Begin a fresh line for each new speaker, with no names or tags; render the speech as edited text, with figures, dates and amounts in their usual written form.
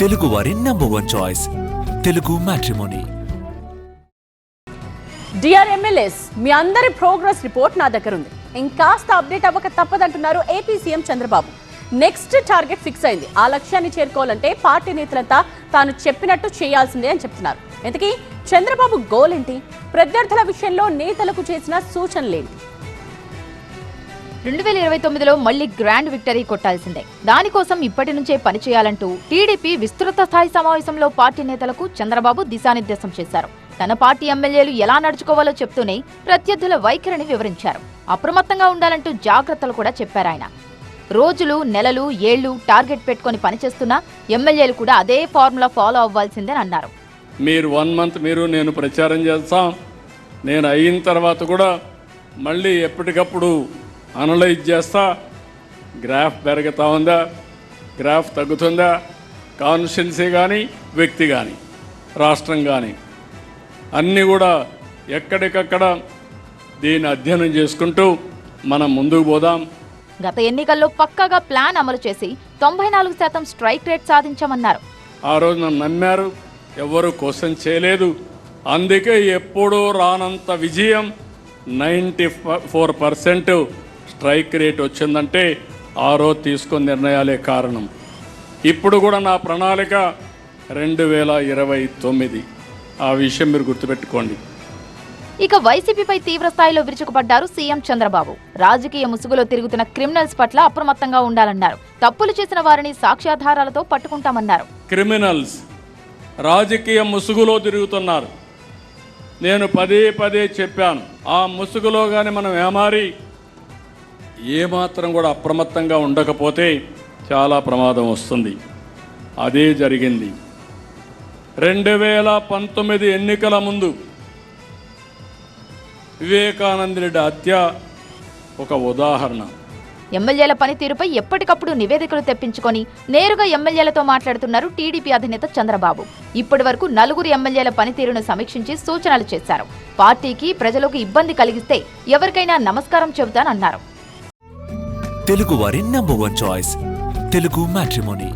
తెలుగు వారి #1 choice Telugu matrimony.
Dear MLAs, మీ అందరి ప్రోగ్రెస్ రిపోర్ట్ నా దగ్గర ఉంది. ఇంకాస్త అప్డేట్ అవ్వక తప్పదంటున్నారు AP CM Chandrababu. Next target fix అయింది. ఆ లక్ష్యాన్ని చేరుకోవాలంటే పార్టీ నేతలంతా తాను చెప్పినట్టు చేయాల్సిందే అని చెప్తున్నారు. ఇంతకీ చంద్రబాబు గోల్ ఏంటి? ప్రత్యర్థుల విషయంలో నేతలకు చేసిన సూచనలేంటి?
2029లో మళ్లీ గ్రాండ్ విక్టరీ కొట్టాల్సిందే. దానికోసం ఇప్పటి నుంచే పనిచేయాలంటూ టీడీపీ విస్తృత స్థాయి సమావేశంలో పార్టీ నేతలకు చంద్రబాబు దిశానిర్దేశం చేశారు. తన పార్టీ ఎమ్మెల్యేలు ఎలా నడుచుకోవాలో చెప్తూనే ప్రత్యర్థుల వైఖరిని వివరించారు. అప్రమత్తంగా ఉండాలంటూ జాగ్రత్తలు కూడా చెప్పారాయన. రోజులు, నెలలు, ఏళ్లు టార్గెట్ పెట్టుకుని పనిచేస్తున్నా ఎమ్మెల్యేలు కూడా అదే ఫార్ములా ఫాలో అవ్వాల్సిందే అన్నారు.
మీరు 1 మంత్ నేను ప్రచారం చేస్తాం. నేను అయిన తర్వాత కూడా మళ్ళీ ఎప్పటికప్పుడు అనలైజ్ చేస్తా. గ్రాఫ్ పెరుగుతూ ఉందా, గ్రాఫ్ తగ్గుతుందా, కాన్స్టిట్యున్సీ కానీ, వ్యక్తి కానీ, రాష్ట్రం కానీ అన్నీ కూడా ఎక్కడికక్కడ దీన్ని అధ్యయనం చేసుకుంటూ మనం ముందుకు పోదాం.
గత ఎన్నికల్లో పక్కాగా ప్లాన్ అమలు చేసి 94% స్ట్రైక్ రేట్ సాధించామన్నారు.
ఆ రోజు నన్ను నమ్మారు, ఎవ్వరూ క్వశ్చన్ చేయలేదు. అందుకే ఎప్పుడూ రానంత విజయం 94% స్ట్రైక్ రేట్ వచ్చిందంటే ఆ రోజు తీసుకున్న నిర్ణయాలే కారణం. ఇప్పుడు కూడా నా ప్రణాళిక 2029. ఆ విషయం మీరు గుర్తుపెట్టుకోండి.
ఇక వైసీపీపై తీవ్ర స్థాయిలో విరుచుకుపడ్డారు సీఎం చంద్రబాబు. రాజకీయ ముసుగులో తిరుగుతున్న క్రిమినల్స్ పట్ల అప్రమత్తంగా ఉండాలన్నారు. తప్పులు చేసిన వారిని సాక్ష్యాధారాలతో పట్టుకుంటామన్నారు.
క్రిమినల్స్ రాజకీయ ముసుగులో తిరుగుతున్నారు. నేను పదే చెప్పాను, ఆ ముసుగులో కానీ మనం ఏమారి ఏమాత్రం కూడా అప్రమత్తంగా ఉండకపోతే చాలా ప్రమాదం వస్తుంది. అదే జరిగింది. 2019 ఎన్నికల ముందు వివేకానంద రెడ్డి హత్య ఒక ఉదాహరణ.
ఎమ్మెల్యేల పనితీరుపై ఎప్పటికప్పుడు నివేదికలు తెప్పించుకొని నేరుగా ఎమ్మెల్యేలతో మాట్లాడుతున్నారు టీడీపీ అధినేత చంద్రబాబు. ఇప్పటి వరకు 4 ఎమ్మెల్యేల పనితీరును సమీక్షించి సూచనలు చేశారు. పార్టీకి, ప్రజలకు ఇబ్బంది కలిగిస్తే ఎవరికైనా నమస్కారం చెబుతానన్నారు.
తెలుగు వారి #1 చాయిస్ తెలుగు మ్యాట్రిమోనీ.